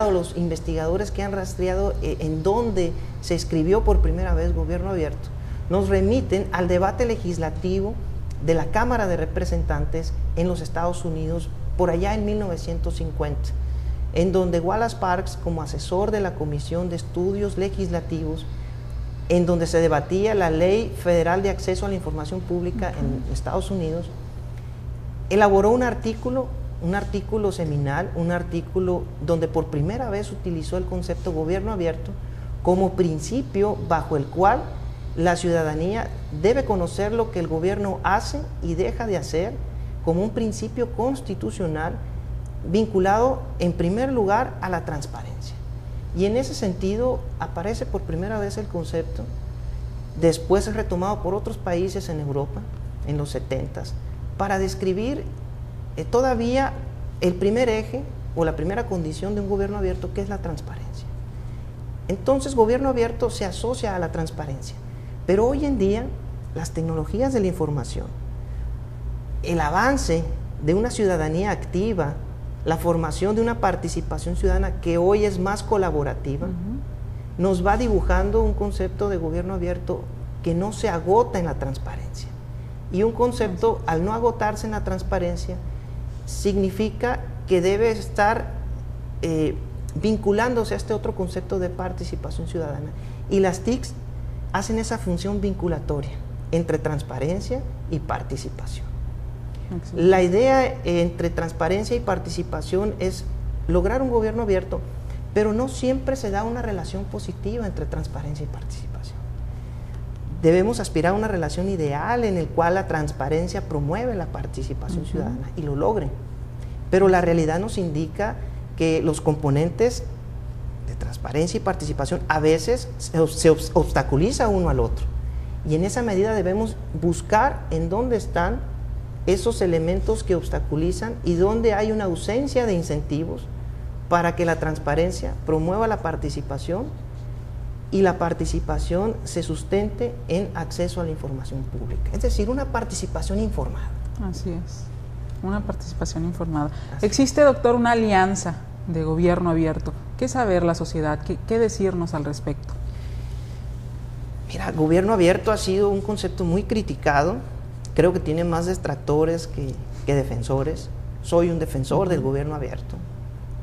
los investigadores que han rastreado en donde se escribió por primera vez gobierno abierto, nos remiten al debate legislativo de la Cámara de Representantes en los Estados Unidos por allá en 1950, en donde Wallace Parks, como asesor de la Comisión de Estudios Legislativos, en donde se debatía la Ley Federal de Acceso a la Información Pública en Estados Unidos, elaboró un artículo seminal, un artículo donde por primera vez utilizó el concepto gobierno abierto como principio bajo el cual la ciudadanía debe conocer lo que el gobierno hace y deja de hacer, como un principio constitucional vinculado en primer lugar a la transparencia. Y en ese sentido aparece por primera vez el concepto, después es retomado por otros países en Europa en los 70s, para describir todavía el primer eje o la primera condición de un gobierno abierto, que es la transparencia. Entonces, gobierno abierto se asocia a la transparencia, pero hoy en día las tecnologías de la información, el avance de una ciudadanía activa, la formación de una participación ciudadana que hoy es más colaborativa, nos va dibujando un concepto de gobierno abierto que no se agota en la transparencia. Y un concepto, al no agotarse en la transparencia, significa que debe estar vinculándose a este otro concepto de participación ciudadana. Y las TICs hacen esa función vinculatoria entre transparencia y participación. Excelente. La idea entre transparencia y participación es lograr un gobierno abierto, pero no siempre se da una relación positiva entre transparencia y participación. Debemos aspirar a una relación ideal en la cual la transparencia promueve la participación ciudadana y lo logre. Pero la realidad nos indica que los componentes de transparencia y participación a veces se obstaculiza uno al otro. Y en esa medida debemos buscar en dónde están esos elementos que obstaculizan y dónde hay una ausencia de incentivos para que la transparencia promueva la participación y la participación se sustente en acceso a la información pública. Es decir, una participación informada. Así es, una participación informada. ¿Existe, doctor, una alianza de gobierno abierto? ¿Qué saber la sociedad? ¿Qué decirnos al respecto? Mira, gobierno abierto ha sido un concepto muy criticado. Creo que tiene más detractores que defensores. Soy un defensor del gobierno abierto.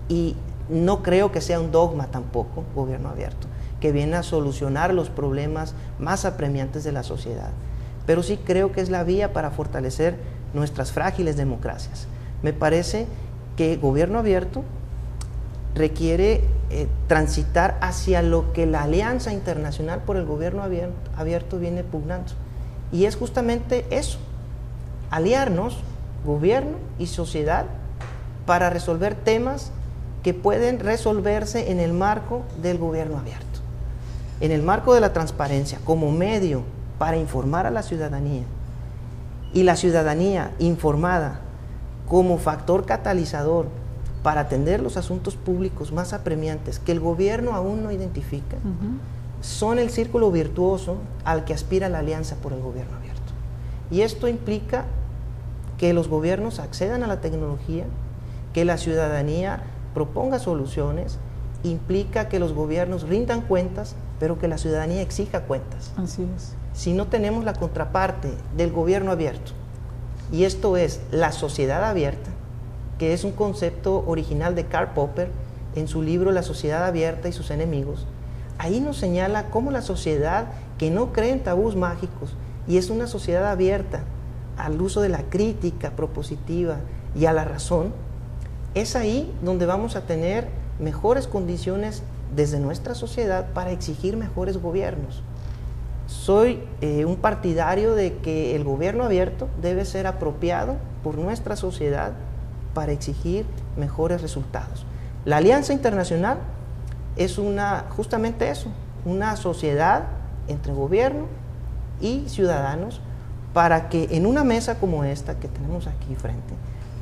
Y no creo que sea un dogma tampoco, gobierno abierto, que viene a solucionar los problemas más apremiantes de la sociedad. Pero sí creo que es la vía para fortalecer nuestras frágiles democracias. Me parece que gobierno abierto requiere transitar hacia lo que la Alianza Internacional por el Gobierno Abierto viene pugnando. Y es justamente eso, aliarnos, gobierno y sociedad, para resolver temas que pueden resolverse en el marco del gobierno abierto. En el marco de la transparencia como medio para informar a la ciudadanía y la ciudadanía informada como factor catalizador para atender los asuntos públicos más apremiantes que el gobierno aún no identifica, son el círculo virtuoso al que aspira la Alianza por el Gobierno Abierto. Y esto implica que los gobiernos accedan a la tecnología, que la ciudadanía proponga soluciones, implica que los gobiernos rindan cuentas, pero que la ciudadanía exija cuentas. Así es. Si no tenemos la contraparte del gobierno abierto, y esto es la sociedad abierta, que es un concepto original de Karl Popper en su libro La sociedad abierta y sus enemigos, ahí nos señala cómo la sociedad que no cree en tabús mágicos y es una sociedad abierta al uso de la crítica propositiva y a la razón, es ahí donde vamos a tener mejores condiciones desde nuestra sociedad para exigir mejores gobiernos. Soy un partidario de que el gobierno abierto debe ser apropiado por nuestra sociedad para exigir mejores resultados. La Alianza Internacional es justamente eso, una sociedad entre gobierno y ciudadanos para que en una mesa como esta que tenemos aquí frente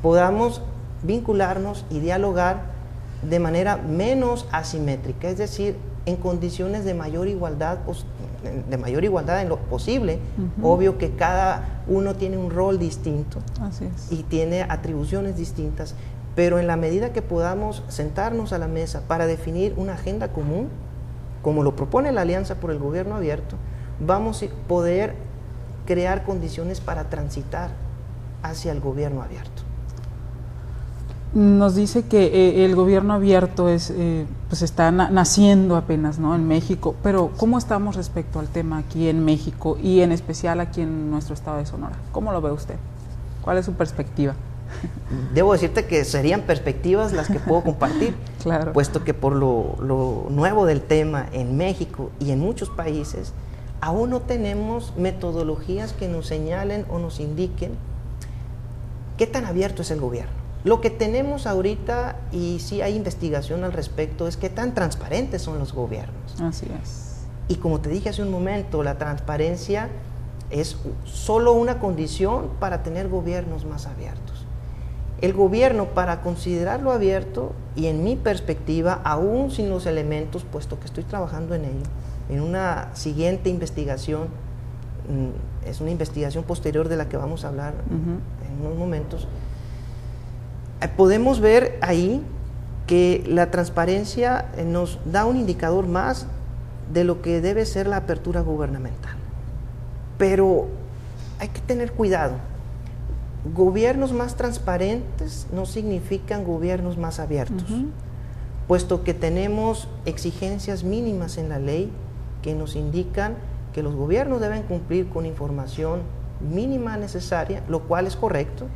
podamos vincularnos y dialogar de manera menos asimétrica, es decir, en condiciones de mayor igualdad en lo posible. Obvio que cada uno tiene un rol distinto. Así es. Y tiene atribuciones distintas, pero en la medida que podamos sentarnos a la mesa para definir una agenda común, como lo propone la Alianza por el Gobierno Abierto, vamos a poder crear condiciones para transitar hacia el gobierno abierto. Nos dice que el gobierno abierto pues está naciendo apenas, ¿no?, en México, pero ¿cómo estamos respecto al tema aquí en México y en especial aquí en nuestro estado de Sonora? ¿Cómo lo ve usted? ¿Cuál es su perspectiva? Debo decirte que serían perspectivas las que puedo compartir, claro, puesto que por lo nuevo del tema en México y en muchos países, aún no tenemos metodologías que nos señalen o nos indiquen qué tan abierto es el gobierno. Lo que tenemos ahorita, y sí hay investigación al respecto, es qué tan transparentes son los gobiernos. Así es. Y como te dije hace un momento, la transparencia es solo una condición para tener gobiernos más abiertos. El gobierno, para considerarlo abierto, y en mi perspectiva, aún sin los elementos, puesto que estoy trabajando en ello, en una siguiente investigación, es una investigación posterior de la que vamos a hablar en unos momentos, podemos ver ahí que la transparencia nos da un indicador más de lo que debe ser la apertura gubernamental. Pero hay que tener cuidado. Gobiernos más transparentes no significan gobiernos más abiertos, puesto que tenemos exigencias mínimas en la ley que nos indican que los gobiernos deben cumplir con información mínima necesaria, lo cual es correcto,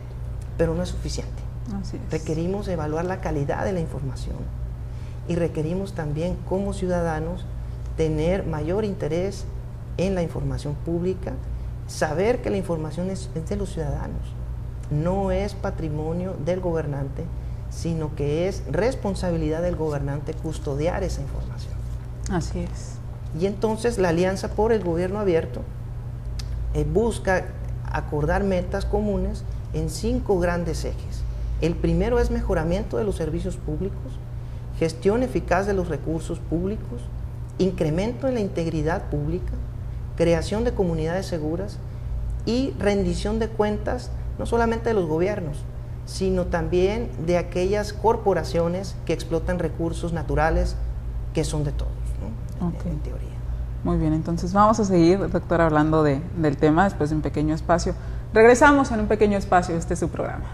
pero no es suficiente. Así es. Requerimos evaluar la calidad de la información y requerimos también, como ciudadanos, tener mayor interés en la información pública, saber que la información es de los ciudadanos, no es patrimonio del gobernante, sino que es responsabilidad del gobernante custodiar esa información. Así es. Y entonces la Alianza por el Gobierno Abierto busca acordar metas comunes en 5 grandes ejes. El primero es mejoramiento de los servicios públicos, gestión eficaz de los recursos públicos, incremento en la integridad pública, creación de comunidades seguras y rendición de cuentas, no solamente de los gobiernos, sino también de aquellas corporaciones que explotan recursos naturales que son de todos, ¿no? Okay. En teoría. Muy bien, entonces vamos a seguir, doctor, hablando del tema después de un pequeño espacio. Regresamos en un pequeño espacio, este es su programa.